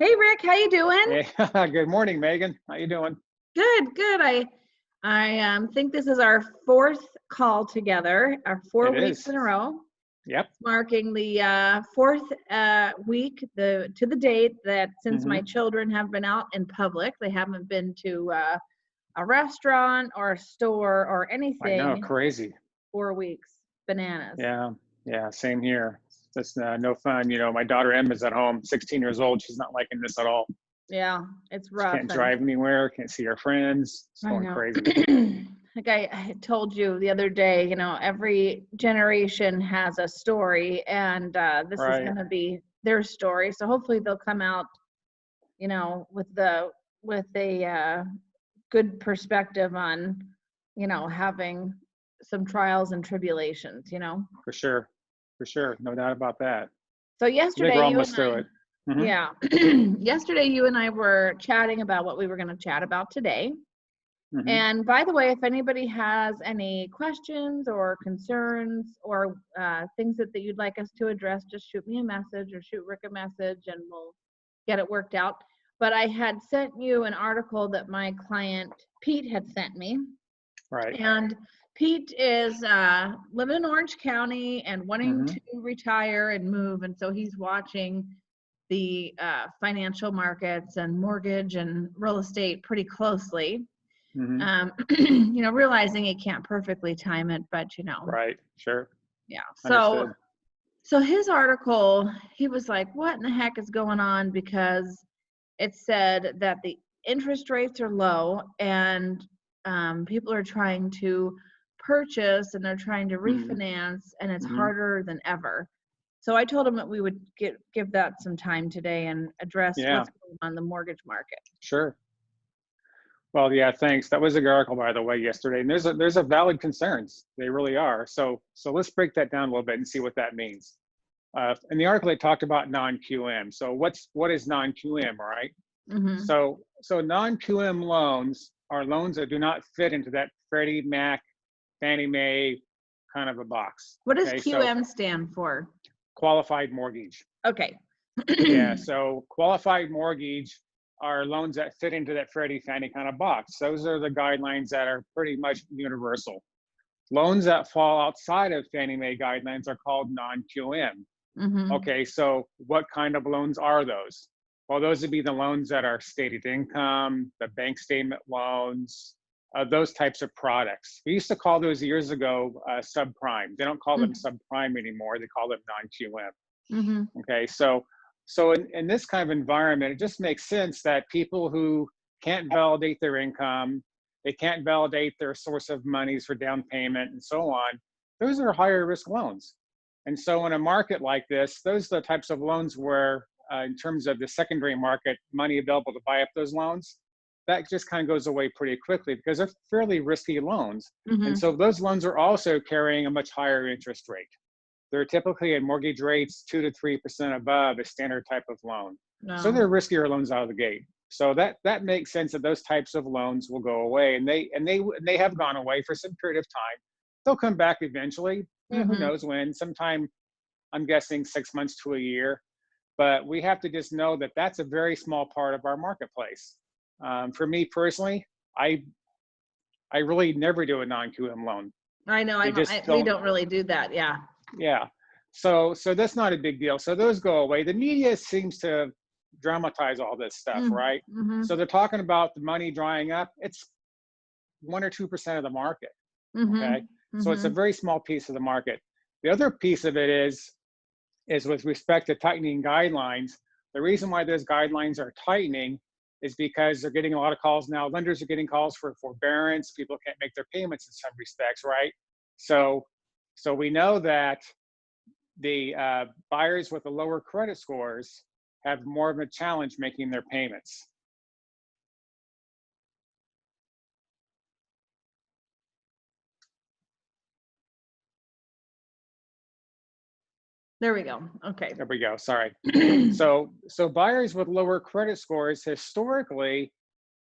Hey Rick, how you doing? Hey, good morning, Megan. How you doing? Good, good. I think this is our fourth call together, our four It weeks is. in a row, Yep. marking the fourth week to the date that since my hmm children have been out in public, they haven't been to a restaurant or a store or I know, anything. crazy. 4 weeks, bananas. Yeah, yeah, same here. It's just no fun. My daughter Emma's at home, 16 years old. She's not liking this at all. Yeah, it's She rough, can't and drive anywhere, can't see her friends. It's I going know. crazy. Like I had told you the other day, every generation has a story, and this is Right. going to be their story. So hopefully they'll come out, with a good perspective on, having some trials and tribulations. For sure. For sure. No doubt about that. So I think yesterday we're you and almost through I, it. hmm yeah, yesterday you and I were chatting about what we were going to chat about today. hmm And by the way, if anybody has any questions or concerns or things that you'd like us to address, just shoot me a message or shoot Rick a message and we'll get it worked out. But I had sent you an article that my client Pete had sent me. Right. And Pete is living in Orange County and wanting hmm to retire and move. And so he's watching the financial markets and mortgage and real estate pretty closely. hmm Realizing he can't perfectly time it, but Right. Sure. yeah. So, Understood. so his article, he was like, "What in the heck is going on?" Because it said that the interest rates are low and people are trying to purchase and they're trying to hmm refinance, and it's hmm harder than ever. So I told him that we would give that some time today and address Yeah. what's going on in the mortgage market. Sure. Well, yeah, thanks. That was a good article, by the way, yesterday. And there's a valid concerns. They really are. So let's break that down a little bit and see what that means. In the article, they talked about non-QM. So what is non-QM, right? Mm-hmm. So non-QM loans are loans that do not fit into that Freddie Mac, Fannie Mae kind of a box. What does Okay, so QM stand for? qualified mortgage. Okay. Yeah, so qualified mortgage are loans that fit into that Freddie Fannie kind of box. Those are the guidelines that are pretty much universal. Loans that fall outside of Fannie Mae guidelines are called non-QM. Mm-hmm. Okay, so what kind of loans are those? Well, those would be the loans that are stated income, the bank statement loans, those types of products. We used to call those years ago subprime. They don't call them subprime anymore. They call them non-QM. Mm-hmm. Okay, so in this kind of environment, it just makes sense that people who can't validate their income, they can't validate their source of monies for down payment and so on, those are higher risk loans. And so in a market like this, those are the types of loans where, in terms of the secondary market, money available to buy up those loans, that just kind of goes away pretty quickly because they're fairly risky loans. And Mm-hmm. so those loans are also carrying a much higher interest rate. They're typically at mortgage rates 2 to 3% above a standard type of loan. So No. they're riskier loans out of the gate. So that makes sense that those types of loans will go away, and they have gone away for some period of time. They'll come back eventually. Who Mm-hmm. knows when? Sometime, I'm guessing 6 months to a year. But we have to just know that that's a very small part of our marketplace. For me personally, I really never do a non-QM loan. I know. They just We don't. don't really do that. Yeah. Yeah. So that's not a big deal. So those go away. The media seems to dramatize all this stuff, right? Mm-hmm. So they're talking about the money drying up. It's 1 or 2% of the market. Okay. Mm-hmm. So it's a Mm-hmm. very small piece of the market. The other piece of it is with respect to tightening guidelines. The reason why those guidelines are tightening is because they're getting a lot of calls now. Lenders are getting calls for forbearance. People can't make their payments in some respects, right? So we know that the buyers with the lower credit scores have more of a challenge making their payments. There we go. Okay. There we go. Sorry. So buyers with lower credit scores historically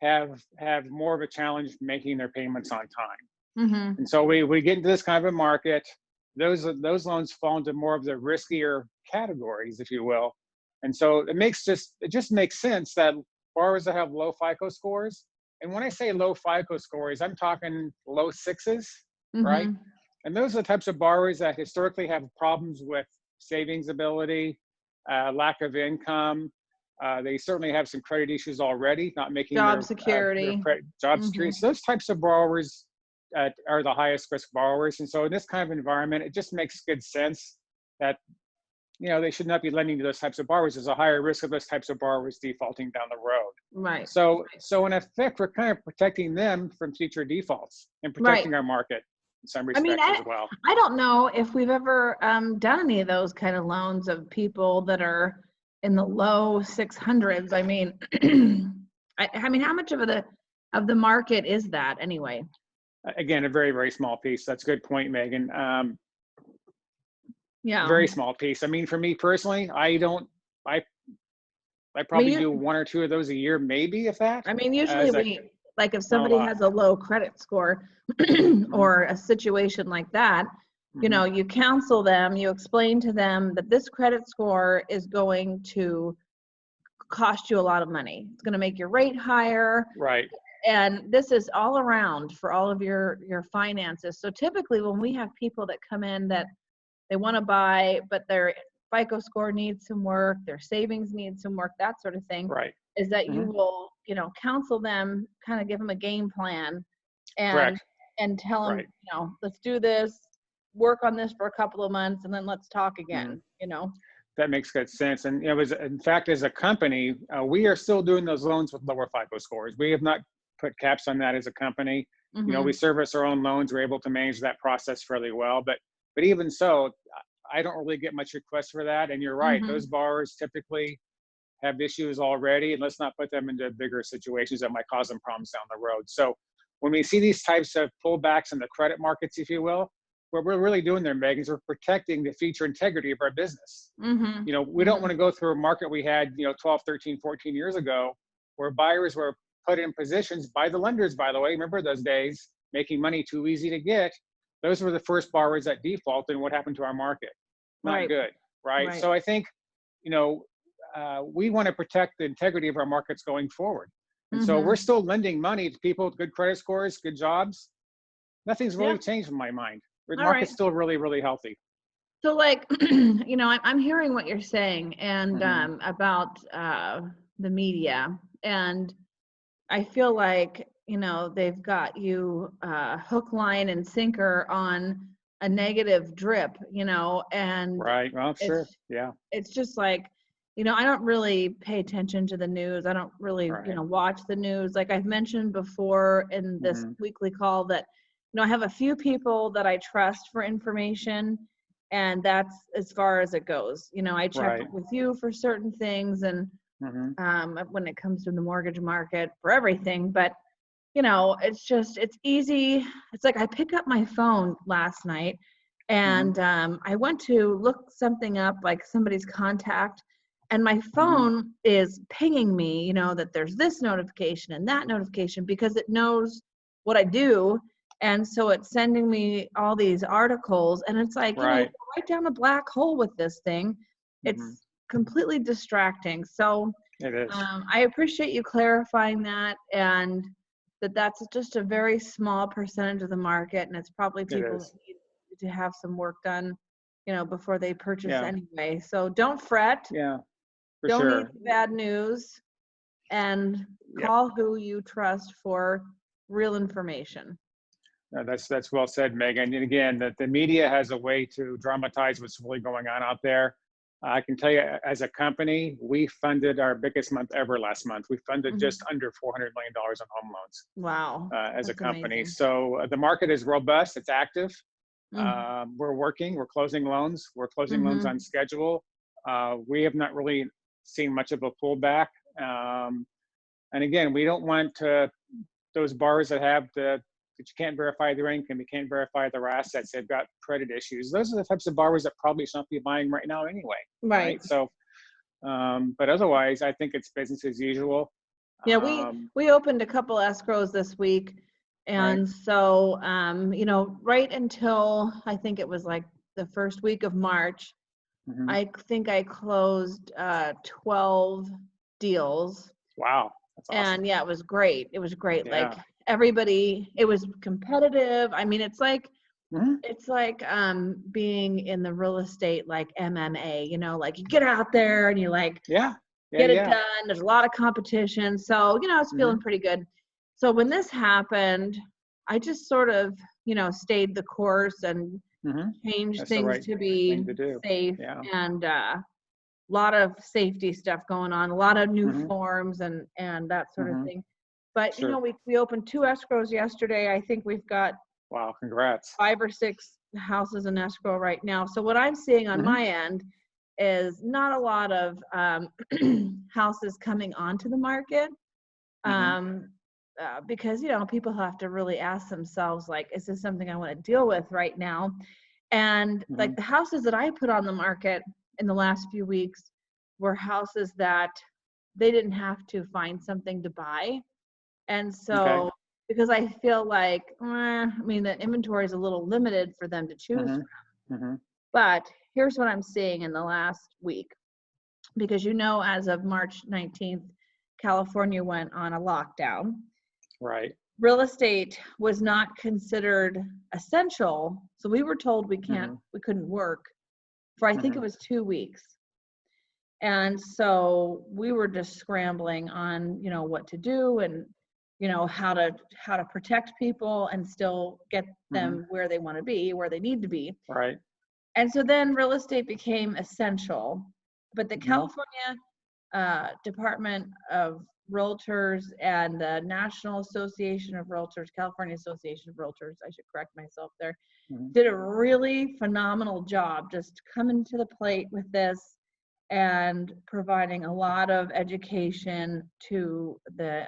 have more of a challenge making their payments on time. Mm-hmm. And so we get into this kind of a market. Those loans fall into more of the riskier categories, if you will. And so it just makes sense that borrowers that have low FICO scores, and when I say low FICO scores, I'm talking low sixes, right? Mm-hmm. And those are the types of borrowers that historically have problems with savings ability, lack of income. They certainly have some credit issues already, not making Job their security. credit job Mm-hmm. security. So those types of borrowers are the highest risk borrowers. And so in this kind of environment, it just makes good sense that they should not be lending to those types of borrowers. There's a higher risk of those types of borrowers defaulting down the road. Right. So in effect, we're kind of protecting them from future defaults and Right. protecting our market in some I mean, respects as well. I don't know if we've ever done any of those kind of loans of people that are in the low 600s. I mean, I mean, how much of the market is that anyway? Again, a very, very small piece. That's a good point, Megan. Yeah. Very small piece. I mean, for me personally, I probably mean, do one or two of those a year, maybe, if that. I mean, usually like if not a somebody lot. has a low credit score or a situation like that, you counsel them, you explain to them that this credit score is going to cost you a lot of money. It's going to make your rate higher. Right. And this is all around for all of your finances. So typically when we have people that come in that they want to buy, but their FICO score needs some work, their savings needs some work, that sort of thing, Right. is that you will, counsel them, kind of give them a game plan and Correct. and tell them, Right. Let's do this, work on this for a couple of months, and then let's talk again, That makes good sense. And in fact, as a company, we are still doing those loans with lower FICO scores. We have not put caps on that as a company. We service our own loans. We're able to manage that process fairly well. But even so, I don't really get much request for that. And you're right; those borrowers typically have issues already, and let's not put them into bigger situations that might cause them problems down the road. So when we see these types of pullbacks in the credit markets, if you will, what we're really doing there, Megan, is we're protecting the future integrity of our business. We don't want to go through a market we had, 12, 13, 14 years ago, where buyers were put in positions by the lenders, by the way, remember those days, making money too easy to get. Those were the first borrowers that defaulted, and what happened to our market? Not good, right? So I think, we want to protect the integrity of our markets going forward. And so we're still lending money to people with good credit scores, good jobs. Nothing's really changed in my mind. The market's still really, really healthy. So like, I'm hearing what you're saying and about the media, and I feel like, they've got you hook, line, and sinker on a negative drip, and right. Well, sure. Yeah. It's just like, I don't really pay attention to the news. I don't really, watch the news. Like I've mentioned before in this weekly call that, I have a few people that I trust for information, and that's as far as it goes. I check with you for certain things, and when it comes to the mortgage market for everything, but it's easy. It's like I pick up my phone last night and I went to look something up, like somebody's contact, and my phone is pinging me, that there's this notification and that notification because it knows what I do. And so it's sending me all these articles, and it's like, right down a black hole with this thing. It's completely distracting. So it is. I appreciate you clarifying that, and that's just a very small percentage of the market, and it's probably people that need to have some work done, before they purchase anyway. So don't fret. Yeah, for don't sure. eat the bad news, and call who you trust for real information. That's well said, Megan. And again, that the media has a way to dramatize what's really going on out there. I can tell you, as a company, we funded our biggest month ever last month. We funded just under $400 million on home loans. Wow. As a company. Amazing. So the market is robust. It's active. We're working. We're closing loans. We're closing loans on schedule. We have not really seen much of a pullback. And again, we don't want those borrowers that you can't verify their income, you can't verify their assets, they've got credit issues. Those are the types of borrowers that probably should not be buying right now anyway. Right. So, but otherwise, I think it's business as usual. Yeah, we opened a couple escrows this week. And so, right until I think it was like the first week of March, Mhm. I think I closed 12 deals. Wow, that's awesome. And yeah, it was great. It was great. Like Yeah. everybody, it was competitive. I mean, Mhm. it's like being in the real estate like MMA, like you get out there and you like Yeah. Yeah, get it yeah. done. There's a lot of competition. So, it's feeling Mhm. pretty good. So when this happened, I just sort of, stayed the course and Mhm. changed That's the things right to thing be to do. safe, Yeah. and lot of safety stuff going on, a lot of new Mhm. forms and that sort of Mhm. thing. But Sure. we opened 2 escrows yesterday. I think we've got Wow, congrats. 5 or 6 houses in escrow right now. So what I'm seeing on Mhm. my end is not a lot of houses coming onto the market, Mhm. um, because people have to really ask themselves, like, is this something I want to deal with right now? And like Mhm. the houses that I put on the market in the last few weeks were houses that they didn't have to find something to buy. And Okay. so, because I feel like, I mean, the inventory is a little limited for them to choose Mhm. from. Mhm. But here's what I'm seeing in the last week, because as of March 19th, California went on a lockdown. Right. Real estate was not considered essential, so we were told we Mhm. couldn't work for, I think it Mhm. was 2 weeks. And so we were just scrambling on, what to do, and, how to protect people and still get Mhm. them where they want to be, where they need to be. Right. And so then real estate became essential. But the Mhm. California Department of Realtors and the National Association of Realtors, California Association of Realtors, I should correct myself there, Mhm. did a really phenomenal job just coming to the plate with this and providing a lot of education to the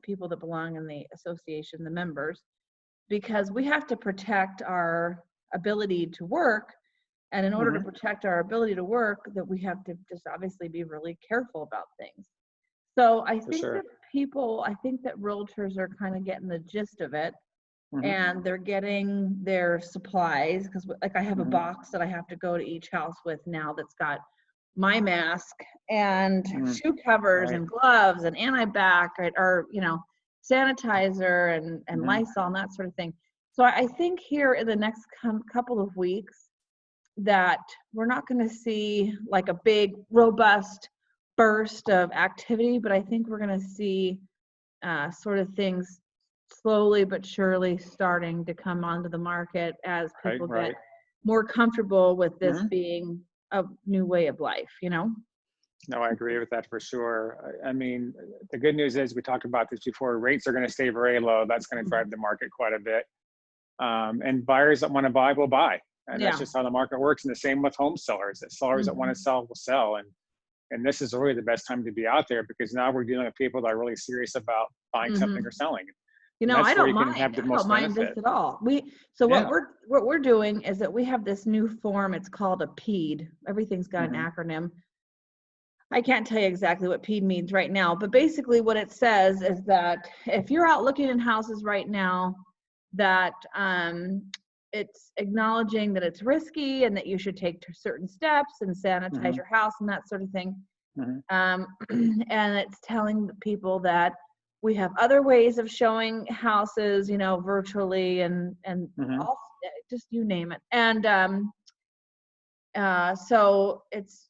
people that belong in the association, the members, because we have to protect our ability to work. And in order to Mhm. protect our ability to work, that we have to just obviously be really careful about things. So For sure. I think that realtors are kind of getting the gist of it, Mhm. and they're getting their supplies, because like I have a Mhm. box that I have to go to each house with now that's got my mask and Mhm. shoe covers Right. and gloves and anti-bac, or sanitizer and Mhm. Lysol and that sort of thing. So I think here in the next couple of weeks that we're not going to see like a big robust burst of activity, but I think we're going to see sort of things slowly but surely starting to come onto the market as Right. people get Right. more comfortable with this Mhm. being a new way of life. No, I agree with that for sure. I mean, the good news is we talked about this before. Rates are going to stay very low. That's going to drive the market quite a bit. And buyers that want to buy will buy, and that's Yeah. just how the market works. And the same with home sellers. That sellers that want to Mhm. sell will sell. And this is really the best time to be out there, because now we're dealing with people that are really serious about buying something or Mhm. selling. And I that's where don't you can mind. have the I don't most mind this benefit. at all. So Yeah. what we're doing is that we have this new form. It's called a PED. Everything's got an Hmm. acronym. I can't tell you exactly what PED means right now, but basically what it says is that if you're out looking in houses right now, that it's acknowledging that it's risky and that you should take certain steps and sanitize Hmm. your house and that sort of thing. Hmm. And it's telling people that we have other ways of showing houses, virtually and Hmm. all, just you name it. And so it's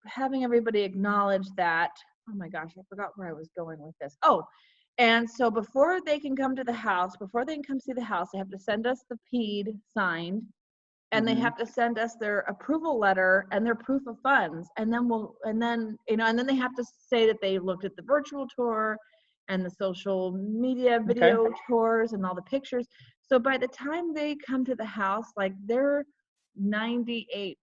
having everybody acknowledge that. Oh my gosh, I forgot where I was going with this. Oh, and so before they can come to the house, before they can come see the house, they have to send us the PED signed, and they Hmm. have to send us their approval letter and their proof of funds, and then they have to say that they looked at the virtual tour and the social media Okay. video tours and all the pictures. So by the time they come to the house, like they're 98%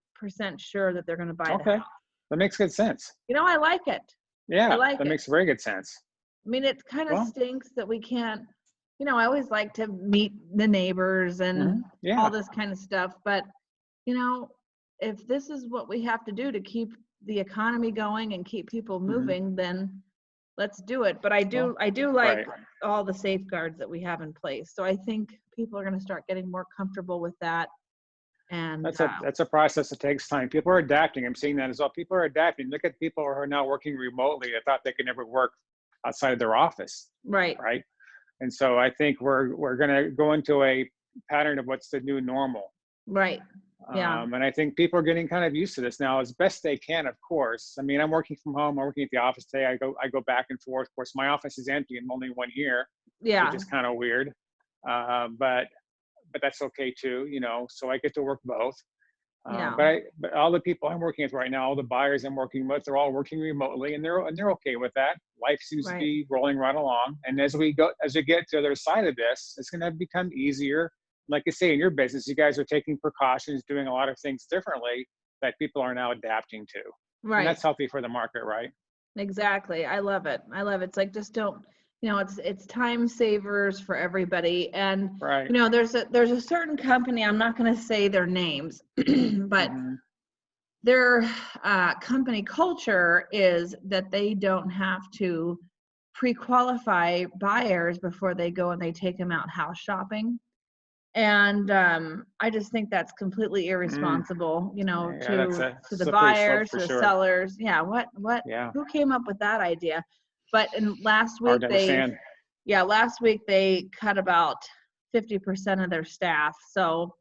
sure that they're going to buy the Okay. house. That makes good sense. I like it. I Yeah, like that it. makes very good sense. I mean, it kind of Well, stinks that we can't, I always like to meet the neighbors and all yeah. this kind of stuff. But, you know, if this is what we have to do to keep the economy going and keep people Hmm. moving, then let's do it. But Well, I do like right. all the safeguards that we have in place. So I think people are going to start getting more comfortable with that. And That's a process that takes time. People are adapting. I'm seeing that as well. People are adapting. Look at people who are now working remotely. I thought they could never work outside of their office, right, right? And so I think we're going to go into a pattern of what's the new normal. right. Yeah, And I think people are getting kind of used to this now as best they can, of course. I mean, I'm working from home. I'm working at the office today. I go back and forth. Of course, my office is empty. I'm only one here, which yeah, is kind of weird. But that's okay too, so I get to work both. yeah, But all the people I'm working with right now, all the buyers I'm working with, they're all working remotely, and they're okay with that. Life seems to right. be rolling right along. And as we get to the other side of this, it's going to become easier. Like you say, in your business, you guys are taking precautions, doing a lot of things differently that people are now adapting to, and Right. that's healthy for the market, right? Exactly. I love it. I love it. It's like, just don't, it's time savers for everybody. And, Right. there's a certain company, I'm not going to say their names, but Mm-hmm. their company culture is that they don't have to pre-qualify buyers before they go and they take them out house shopping. And I just think that's completely Mm. irresponsible, Yeah, that's to a the slippery slope buyers, for to the sure. sellers. Yeah, Yeah, who came up with that idea? But in hard to understand. last week they cut about 50% of their staff. So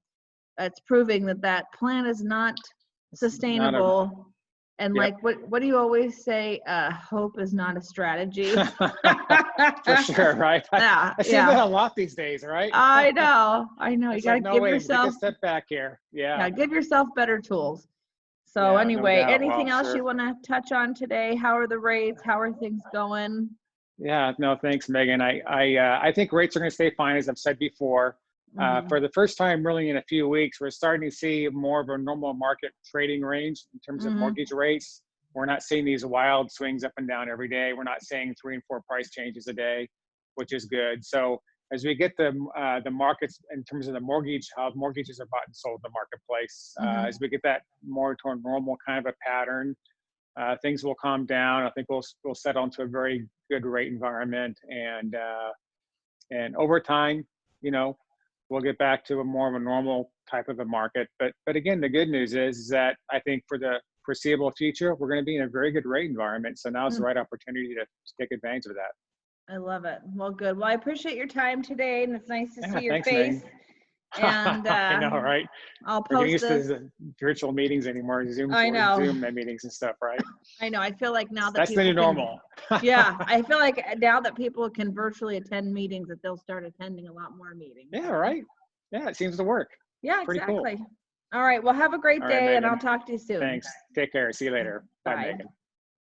it's proving that that plan is not It's not a sustainable. And Yep. like, what do you always say? Hope is not a strategy. For sure, right? Yeah, I see yeah. that a lot these days, right? I know. You It's got to like, no, give wait, take a yourself, step back here. yeah, Yeah, give yourself better tools. So yeah, no anyway, doubt. Well, anything else sure. you want to touch on today? How are the rates? How are things going? Yeah, no, thanks, Megan. I think rates are going to stay fine, as I've said before. For Mm-hmm. the first time, really in a few weeks, we're starting to see more of a normal market trading range in terms of Mm-hmm. mortgage rates. We're not seeing these wild swings up and down every day. We're not seeing 3 and 4 price changes a day, which is good. So as we get the markets in terms of the mortgage, how mortgages are bought and sold in the marketplace, Mm-hmm. as we get that more to a normal kind of a pattern, things will calm down. I think we'll settle into a very good rate environment, and over time, you know, we'll get back to a more of a normal type of a market. But again, the good news is that I think for the foreseeable future, we're going to be in a very good rate environment. So now's the right opportunity to take advantage of that. I love it. Well, good. Well, I appreciate your time today, and it's nice to Yeah, see your thanks, face. Megan. And I know, right? I'll We're getting post used to this. the virtual meetings anymore, I know. Zoom meetings and stuff, right? I know. I feel like now that That's the people new can, normal. yeah, I feel like now that people can virtually attend meetings, that they'll start attending a lot more meetings. Yeah, right. Yeah, it seems to work. Yeah, Pretty cool. exactly. All right. Well, have a great All right, day, and I'll Megan. talk to you soon. Thanks. Take care. See you later. Bye, Bye. Megan.